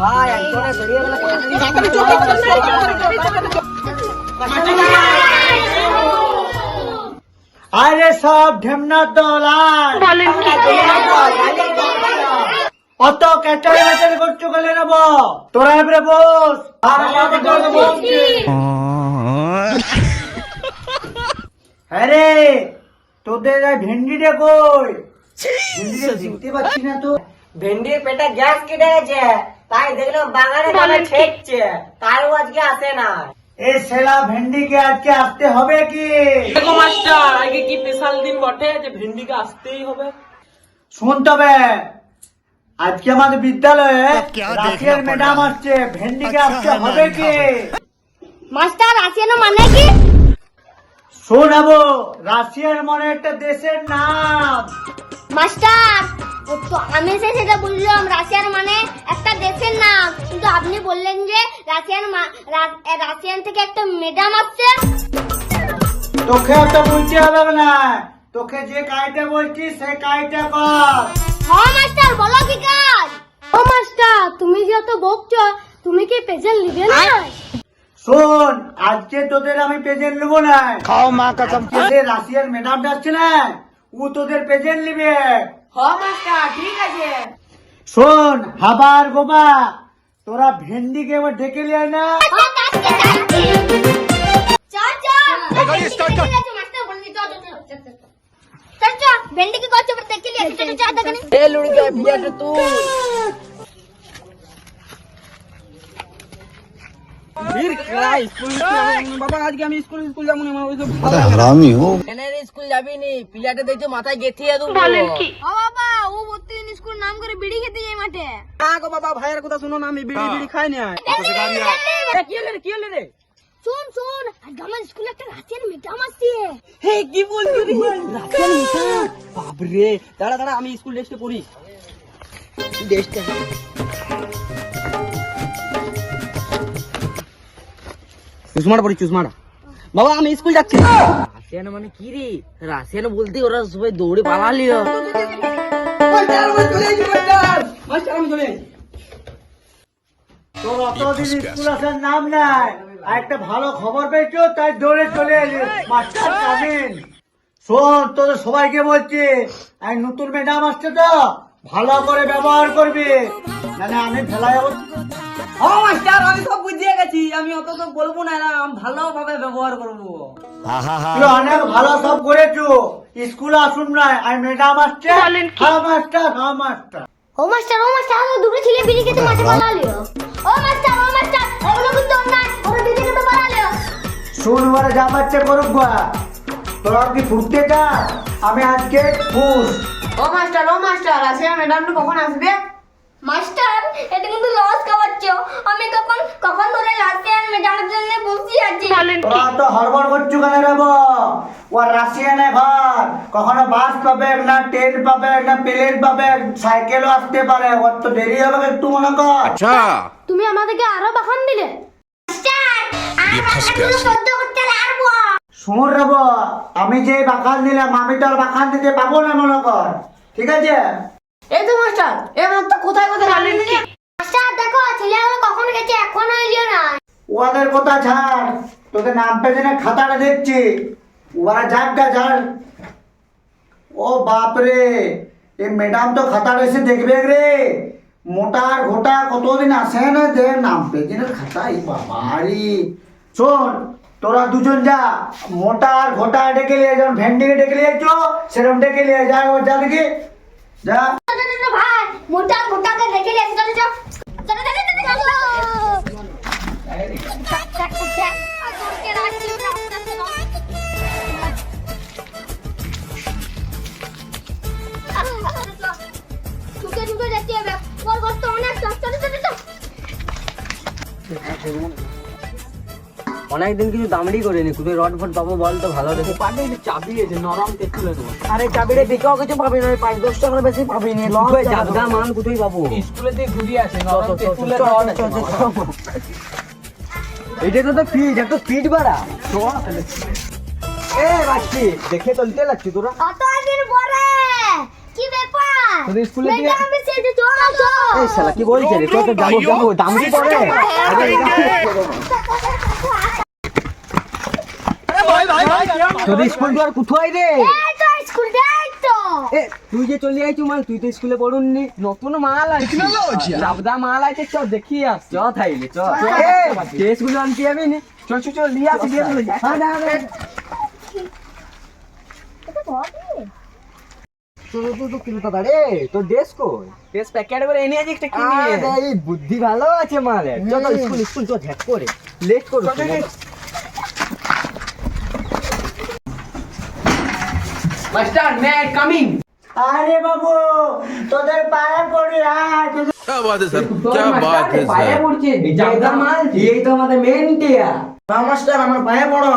ভাই একজনে বেরিয়ে গেলে আরে সব ঢেমনা দলাল অত ক্যাটারি ম্যাটারি করছো গেলে নেব তোরা এবারে বস আরে তোদের ভেন্ডিটা কই ভেন্ডিটা দেখতে পাচ্ছি না তো। ভেন্ডির পেটে গ্যাস কেটে গেছে, তাই দেখলাম বাগানে কানে ঠেকছে, তাই ও আজকে আসে না। এই সেরা ভেন্ডিকে আজকে আসতে হবে কি? দেখো মাস্টার, আজকে কি স্পেশাল দিন বটে যে ভেন্ডিকে আসতেই হবে। শুন তবে আজকে আমাদের বিদ্যালয়ে রাশিয়ার ম্যাডাম আসছে, ভেন্ডিকে আসতে হবে কি? মাস্টার রাশিয়ানো মানে কি? শোনাবো, রাশিয়ার মানে একটা দেশের নাম। মাস্টার আমি সেটা বললাম, রাশিয়ান মানে একটা দেশের নাম, কিন্তু আপনি বললেন যে রাশিয়ান থেকে একটা ম্যাডাম আসছে। তোকে তো বলতে হবে না, তোকে যে কাজটা বলছি সেই কাজটা কর। হ্যাঁ মাস্টার, বলো কি কাজ? ও মাস্টার, তুমি যত বকছো, তুমি কি প্রেজেন্ট নিবে না? শোন, আজকে তোদের আমি প্রেজেন্ট নেবো না। খাও মা কসম, রাশিয়ার ম্যাডাম আসছে না, ও তোদের প্রেজেন্ট নিবে। হ্যাঁ মাস্টার, ঠিক আছে। শোন হাবার গোবা, তোরা ভেন্ডিকে এবার ডেকে লিয়ে না। ভেন্ডি কি করছে দেখে লিয়ে এ লুড়কে বিয়াটা তুই বাবা, আজকে আমি স্কুল যাবো না। हरामी हो। স্কুল যাবি নি, পিলাটা দেখছো মাথায় গেথিয়ে দেবো। ও বাবা, ও প্রতিদিন স্কুল নাম করে বিড়ি খেতে যায় মাঠে। না গো বাবা, ভাইয়ের কথা শুনো না, আমি বিড়ি বিড়ি খাই না। কি হলে রে? শুন শুন, আজকে আমার স্কুলে একটা রাশিয়ান ম্যাডাম আসছে। হে কি বলছিস রে? রাশিয়ান মিঠা, বাপরে। দাঁড়া দাঁড়া, আমি স্কুল ড্রেসটা পরি। ড্রেসটা চুষমাটা পরি, চুষমাটা। বাবা আমি স্কুল যাচ্ছি। রাশিয়ান মানে কি রে? রাশিয়ান বলতে ওরা সবাই দৌড়ে পালালিও। তোর অতদিন স্কুল আসার নাম নাই, আর একটা ভালো খবর পেয়েছো তাই দৌড়ে চলে এলি। Master come in. শোন, তোদের সবাইকে বলছি, এই নতুন ম্যাডাম আসছে তো, ভালো করে ব্যবহার করবি, মানে আমি ফেলা যাবো। হ্যাঁ মাস্টার, আমি সব বুঝিয়ে গেছি, আমি অত তো বলবো না, আমি ভালোভাবে ব্যবহার করবো। তুই অনেক ভালো সব করেছো, স্কুলে আসুন না, আর ম্যাডাম আসছে। হ্যাঁ মাস্টার, হ্যাঁ মাস্টার। ও মাস্টার, দুটো ছেলে বিড়ি খেতে মাঠে পালালিও। ও মাস্টার, এগুলো কিন্তু অন্যায়, ওরা বিড়ি খেতে পালালিও। শুন, ওরা যা পাচ্ছে করুক গা, তোরা কি ফুটতে চাস? আমি আজকে ফুস। ও মাস্টার, রাশিয়ান ম্যাডামটা কখন আসবে? মাস্টার, এটা কিন্তু লস খাওয়াচ্ছো। আমি কখন ধরে রাশিয়ান ম্যাডামের জন্য বসে আছি। তোরা তো হড়বড় করছো কেন রে? ও রাশিয়ানে ঘর, কখনো বাস পাবে না, ট্রেন পাবে না, প্লেন পাবে, সাইকেলও আসতে পারে, ওর তো দেরি হবে একটু মনে কর। তুমি আমাদেরকে আরো বাখান দিলে। মাস্টার, আর বাখানগুলো সহ্য করতে পারবো। শুন রে, আমি যে বাখান দিলাম, আমি তো আর বাখান দিতে পাবো না মনে কর, ঠিক আছে? এই তো মাস্টার, এবার তো কোথায় কোথায় রাখলেন কি? মাস্টার দেখো, ছেলেগুলো কখন গেছে, এখনো এলিও না। ওদের কথা ছাড়, তোদের নাম পেছনে খাতাটা দেখছি, ওরা যাক গা ছাড়। ও বাপরে, এই ম্যাডাম তো খাতাটা এসে দেখবে রে, মোটার ঘোটা কতদিন আসে না, যে নাম পেছনের খাতা, এই বাবারি। শোন, তোরা দুজন যা, মোটা আর ঘোটা ডেকে নিয়ে, যেমন ভেন্ডিকে ডেকে নিয়ে যাচ্ছ সেরকম ডেকে নিয়ে যা, যা দেখি যা। ভাই, মোটাকে দেখে নিয়ে চলো চলো চলো চলো চলো। ঢুকে যেতে হবে, ওর কষ্ট অনেক। চলো চলো চলো। অনেকদিন কিছু দামড়ি করিনি, কোথায় রড ফট পাবো বল তো ভালো দেখে। পাটে চাবি আছে, নরম তেতুলে দেবো। আরে চাবিটা বিকাও কিছু পাবি না, 5-10 টাকার বেশি পাবি না। জাগা মাল কোথায় পাবো? স্কুলে দিয়ে ঘুরি আছে, নরম তেতুলে রড আছে। এটা তো ফিট, একটু ফিট বাড়া। এ বাচ্চি, দেখে চলতে লাগছি তোরা। কত দিন পরে, কি ব্যাপার? তোদের স্কুলে দিয়ে ম্যাডাম এসেছে, চলো তো। এই শালা কি বলছে রে? তো যাবো যাবো দাম কি করে? তোদের স্কুল তো আর কোথায় রে? এই তো স্কুল যাই তো। এ তুই যে চলে আইছু মাল, তুই তো স্কুলে পড়ুননি। নতুন মাল আছে, লাবদা মাল আছে, চ দেখি আস। চ থাইলে চ চ স্কুলে আনতে যাবি নি? চল চল চল লিয়ে আসি, দিয়ে চলে যা। এটা বড়। তো কিলো দাদা রে, তোর ড্রেস কই? ড্রেস প্যাকেট করে এনে আজ একটা কিনে। এই বুদ্ধি ভালো আছে মালের। চল তো স্কুল স্কুল চল, ঝ্যাক করে লেট করো। মাস্টার মে কামিং। আরে বাবু, তোদের পায়ে পড়ি। क्या बात है सर, क्या बात है পায়ে सर। পড়ছে জামদার মাল, এই তো আমাদের মেন টিয়া। মাস্টার আমার পায়ে পড়ো।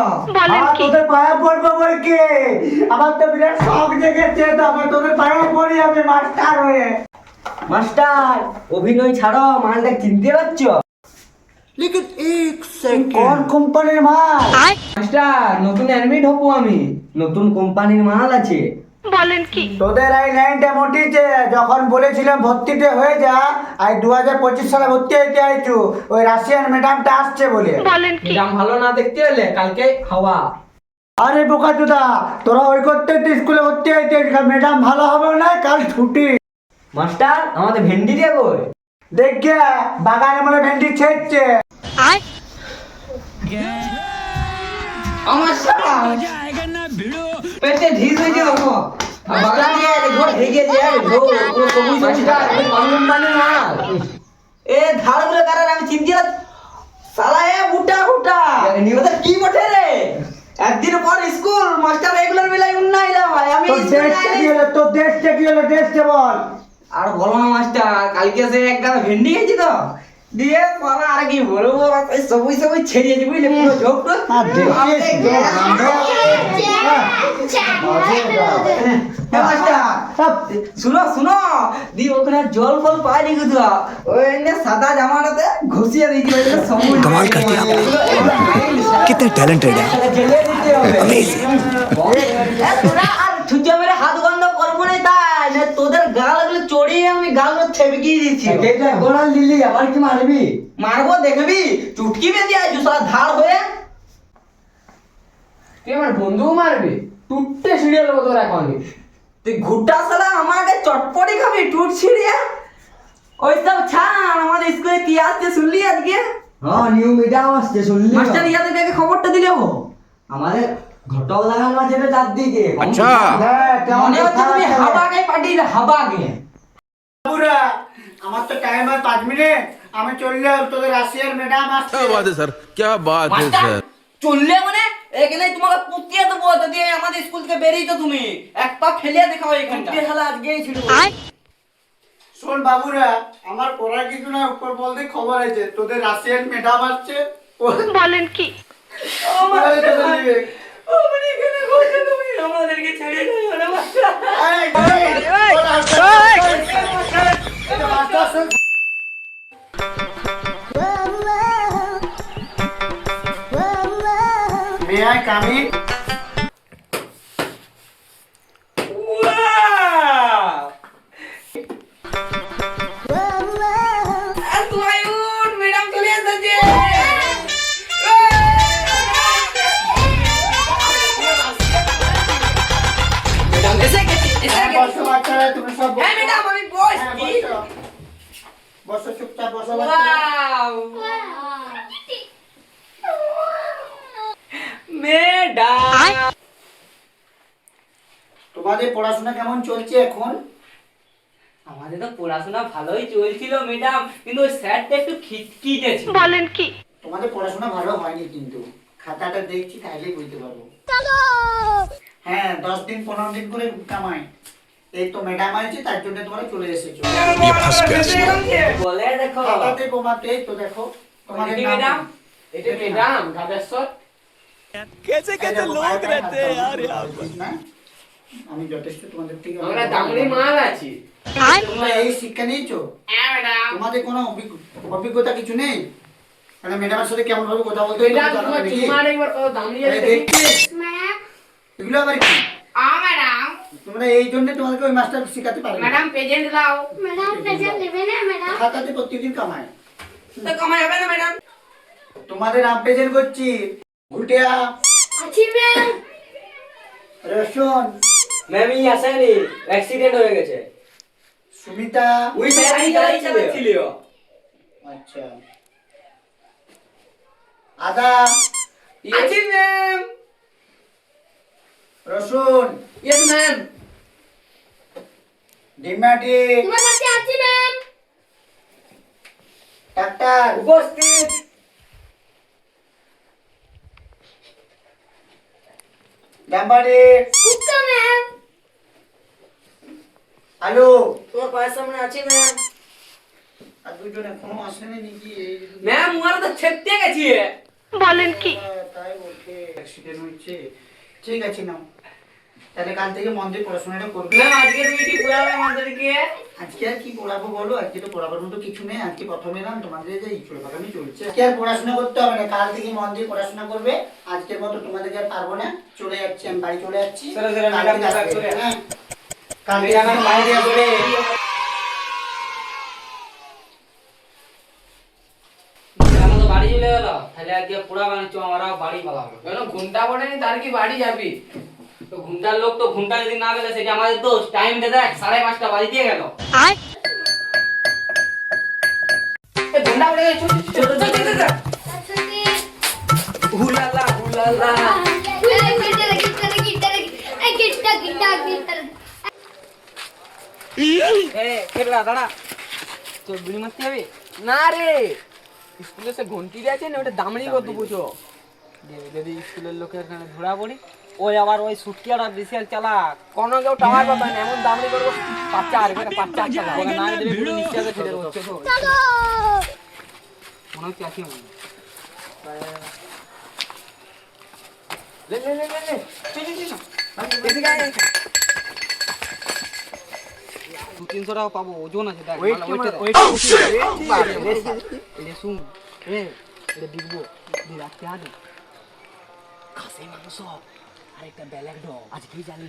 তোদের পায়ে পড়বো বই কি? আমার তো বিরাট শখ জেগেছে, তো আমি তোদের পায়ে পড়ি, আমি মাস্টার হয়ে। মাস্টার অভিনয় ছাড়ো, মালটা চিনতে পারছো? কোন কোম্পানির মাল? মাস্টার নতুন অ্যাডমিট হবো আমি, নতুন কোম্পানির মাল আছে। তোদের এই লাইনটা মোটিছে, যখন বলেছিলাম ভর্তিতে হয়ে যা, আই 2025 সালে ভর্তি হইতে আইছু, ওই রাশিয়ান ম্যাডামটা আসছে বলে। দাম ভালো না দেখতে হলে কালকে হাওয়া। আরে বোকা চোদা, তোরা ওই করতে স্কুলে ভর্তি হইতে, ম্যাডাম ভালো হবে না, কাল ছুটি। মাস্টার আমাদের ভেন্ডি দিয়ে কই? দেখে বাগানে মনে ভেন্ডি ছেড়ছে। আমার সারা পেটে ঢিস হয়ে যাবো। বাগান দিয়ে ঘর ভেঙে দিয়ে পুরো সবুজ মাস্টার কোম্পানির মাল। এ ধারগুলো কারার আমি চিনতে সালা এ বুটা বুটা নিউতে কি বটে রে? একদিন পর স্কুল মাস্টার রেগুলার বেলায় উন্নাইলাম ভাই আমি তোর স্কুলে দেশটা কি হলো? তোর দেশটা কি হলো? দেশটা বল। আর বলো না মাস্টার, কালকে সে এক গাদা ভেন্ডি খেয়েছি তো, দিয়ে পড়া আর কি বলবো, সবুজ সবুজ ছেড়িয়েছি বুঝলে, পুরো ঝোপ টোপ। আর দেখিস তো, শুনো শুনো দি ওখানে জল ফল পাইনি কিন্তু ওই সাদা জামাটাতে ঘুষিয়ে দিয়েছি, ওই সবুজ कमाल कर दिया आपने। कितने टैलेंटेड है। তোরা আর ছুঁচে মেরে হাত বন্ধ করবো না, তাই না তোদের গালগুলো চড়িয়ে আমি গালগুলো ছেপকিয়ে দিচ্ছি। গোড়াল দিলি আবার কি মারবি? মারবো দেখবি, চুটকি বেঁধে আছো সারা ধার হয়ে। তুই আমার বন্ধু মারবি, টুটতে সিরিয়াল হবো তোর এখন। তুই ঘুরটা সালা আমাকে চটপটি খাবি টুট ছিড়িয়া। ওই সব ছাড়, আমাদের স্কুলে কি আসছে শুনলি আজকে? হ্যাঁ নিউ মিডিয়া আসছে শুনলি? মাস্টার ইয়াতে দেখে খবরটা দিলে ও আমাদের ঘটক লাগানো আছে রে চারদিকে। अच्छा মনে হচ্ছে তুমি হাবাকে পাঠিয়ে হাবাকে। বাবুরা, আমার তো টাইম আর 5 মিনিট, আমি চললাম। তোদের রাশিয়ান ম্যাডাম আসছে। क्या बात है सर, क्या बात है মাস্টার सर। চললে মানে এখানে তোমাকে পুতিয়ে দেবো, যদি আমাদের স্কুল থেকে বেরিয়েছো তুমি এক পা ফেলে দেখাও এখানটা। খেলা আজকেই ছিল। শোন বাবুরা, আমার পড়ার কিছু না, উপর বলতে খবর আছে তোদের রাশিয়ান ম্যাডাম আসছে। বলেন কি? আমাদেরকে ছেড়ে দিও না master. May I come in? Madam চলে এসেছে। বসো বাচ্চারা, তুমি সব বসো। হ্যাঁ ম্যাডাম আমি বসছি। বসো। বসো চুপচাপ বসো বাচ্চারা। ওয়াও ম্যাডাম, তোমাদের পড়াশোনা কেমন চলছে এখন? আমাদের তো পড়াশোনা ভালোই চলছিল ম্যাডাম, কিন্তু ওই স্যারটা একটু খিটখিটে ছিল। বলেন কি? তোমাদের পড়াশোনা ভালো হয়নি, কিন্তু খাতাটা দেখছি তাইলেই বুঝতে পারবো। হ্যাঁ 10 দিন 15 দিন করে কামাই। এই তো ম্যাডাম আছে, তার জন্য তোমরা চলে এসেছো। ये फंस गया। বলে দেখো খাতাতে কমাতে এই তো দেখো তোমাদের নাম। ম্যাডাম, এটা ম্যাডাম গাবেশ্বর। कैसे कैसे लोग रहते हैं यार यहाँ। না, আমি যথেষ্ট তোমাদের থেকে আমরা দামড়ি মাল আছি। তোমরা এই শিক্ষা নিয়েছো? হ্যাঁ ম্যাডাম। তোমাদের কোনো অভিজ্ঞতা কিছু নেই? মানে ম্যাডামের সাথে কেমন ভাবে কথা বলতে হয় ম্যাডাম জানো তোমার নাকি? চুমার একবার দামড়ি এই আছে। দেখছিস? ম্যাডাম, এগুলো আবার কি? ম্যাডাম তোমরা এই জন্য তোমাদেরকে ওই মাস্টার শেখাতে পারে না। ম্যাডাম প্রেজেন্ট দাও। ম্যাডাম প্রেজেন্ট দেবে না ম্যাডাম? খাতাতে প্রত্যেকদিন কামায়। তো কমাই হবে না ম্যাডাম? তোমাদের নাম প্রেজেন্ট করছি। ঘুটিয়া, আছি ম্যাম। রসুন, ম্যাম ই আসেনি, অ্যাক্সিডেন্ট হয়ে গেছে। সুমিতা, ওই গাড়ি চালাচ্ছিল। আচ্ছা, আদা, আছি ম্যাম। রসুন, ইয়েস ম্যাম। ডিমাটি, তোমার কাছে আছি ম্যাম। ডাক্তার, উপস্থিত। ডাম্বারি, কুক্কা ম্যাম। আলু। তোমার পায়ের সামনে আছি ম্যাম। আর দুজন এখনো আসেনি নাকি? ম্যাম ওরা তো ছেড়তে গেছি। তাই বলছে অ্যাক্সিডেন্ট হয়েছে। ঠিক আছে নাও, তাহলে কাল থেকে মন দিয়ে পড়াশোনাটা করবে। ম্যাম আজকে তুমি কি পড়াবে আমাদেরকে? আজকে আর কি পড়াবো বলো? আজকে তো পড়াবার মতো কিছু নেই। আজকে প্রথমে এলাম, তোমাদের যে ইচ্ছুর বাগানি চলছে। আজকে আর পড়াশোনা করতে হবে না, কাল থেকে মন দিয়ে পড়াশোনা করবে। আজকের মতো তোমাদেরকে আর পারবো না, চলে যাচ্ছি, আমি বাড়ি চলে যাচ্ছি। চলো, চলো, কাল ম্যাডাম, থেকে আসবে, চলে। হ্যাঁ? কাল থেকে ম্যাডাম, আমার বাইরে আসবে। আমরা তো বাড়ি চলে গেল, তাহলে আজকে পুরা বানিয়েছো আমরা বাড়ি পালাবো। কেন ঘন্টা পড়েনি তার কি বাড়ি যাবি? তো ঘন্টার লোক তো ঘন্টা যদি না গেলে সেটা আমাদের দোষ। টাইম দে দেখ, 5:30 বাজে দিয়ে গেল। ঘন্টা পড়ে গেছে। আচ্ছা কি? হুলালা হুলালা। এ কেটলা দাঁড়া, তো বিড়ি মারতে যাবি? না রে, স্কুলে সে ঘন্টি আছে না, ওটা দামড়ি কত বুঝো? যদি স্কুলের লোকের এখানে ধরা পড়ি, ওই আবার ওই সুটকিয়াটা বিশাল চালাক। কোনো কেউ টাওয়ার পাবে না, এমন দামড়ি করবো বাচ্চা আর এটা বাচ্চা চালা। ওকে না দিলে পুরো নিশ্চয়ই ফেলে দেবো। মনে হচ্ছে আছে মনে হয়। লে লে লে লে লে, চল চল চল, এদিকে আয়। 200-300 টাকা পাবো, ওজন আছে দেখ। ওয়েট ভালো কি ওয়েট ওয়েট কি বাবা রে। এটা শুন, এটা বিকবো, দিয়ে রাখতে আগে খাসি মাংস আর একটা ব্যালেক ডগ আজকেই জানি,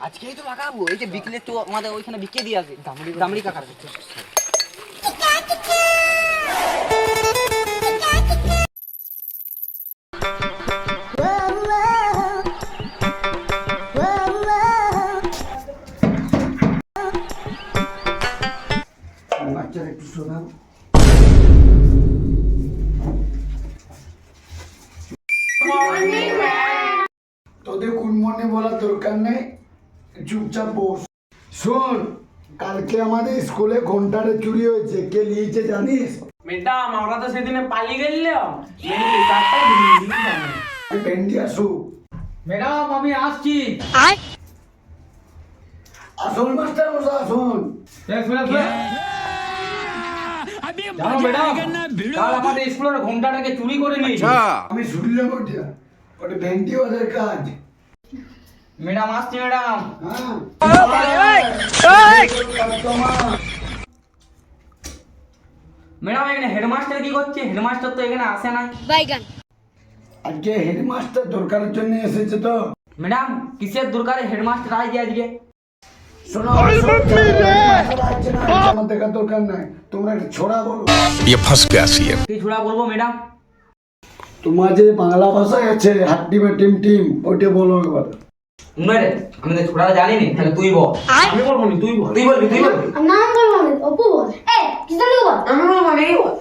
আজকেই তো লাগাবো। এই যে বিকলে তো আমাদের ওইখানে বিকে দিয়ে আছে দামড়ি কাকার কাছে। বাচ্চারা একটু শোনাও। তোদের গুড মর্নিং বলার দরকার নেই, চুপচাপ বস। শোন, কালকে আমাদের স্কুলে ঘন্টাটা চুরি হয়েছে, কে নিয়েছে জানিস? ম্যাডাম আমরা তো সেদিনে পালিয়ে গেলাম। ভেন্ডি আসু। ম্যাডাম আমি আসছি। আসুন মাস্টার মশাই, আসুন। জানো ম্যাডাম, কাল আমাদের স্কুলের ঘন্টাটাকে চুরি করে নিয়েছে। আমি শুনলাম ওটা, ওটা ভেন্ডি ওদের কাজ। ম্যাডাম আসছি ম্যাডাম। হ্যাঁ, ম্যাডাম এখানে হেডমাস্টার কি করছে? হেডমাস্টার তো এখানে আসে না। আজকে হেডমাস্টার দরকারের জন্য এসেছে তো। ম্যাডাম কিসের দরকারে হেডমাস্টার আসছে আজকে? শোনো, হেডমাস্টার আসছে না, আমার দেখার দরকার নাই। তোমরা একটা ছোড়া বলো। ये फंस गया सीएम। কি ছোড়া বলবো ম্যাডাম? তোমার যে বাংলা ভাষায় আছে হাড্ডি বা টিম টিম, ওইটা বলো একবার। রে আমি তো ছোড়া জানি না, তাহলে তুই বল। আমি বলবো না, তুই বল। তুই বলবি, তুই বলবি। নাম বলবো আমি, অপু বল। এ কি জানি বল? আমি বলবো না, এই বল।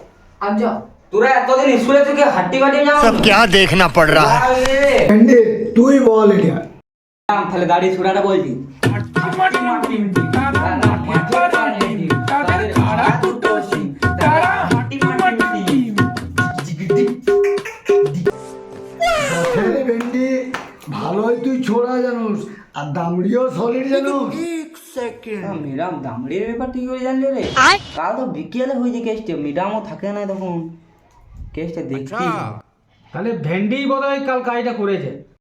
আচ্ছা তোরা এতদিন স্কুলে থেকে হাড্ডি বাটি যাও। सब क्या देखना पड़ रहा है। ভেন্ডি তুই বল এটা। তাহলে দাড়ি ছোড়াটা বলছি। ছেলে ভেন্ডি, ভালোই তুই ছোড়া জানোস, আর দামড়িও সলিড জানোস। ম্যাডাম দামড়ির ব্যাপার ঠিক করে জানলে রে? কাল তো বিকেলে হয়েছে কেসটা, ম্যাডামও থাকে না তখন। কেসটা দেখতেই হবে। তাহলে ভেন্ডি বোধহয় কাল কাজটা করেছে।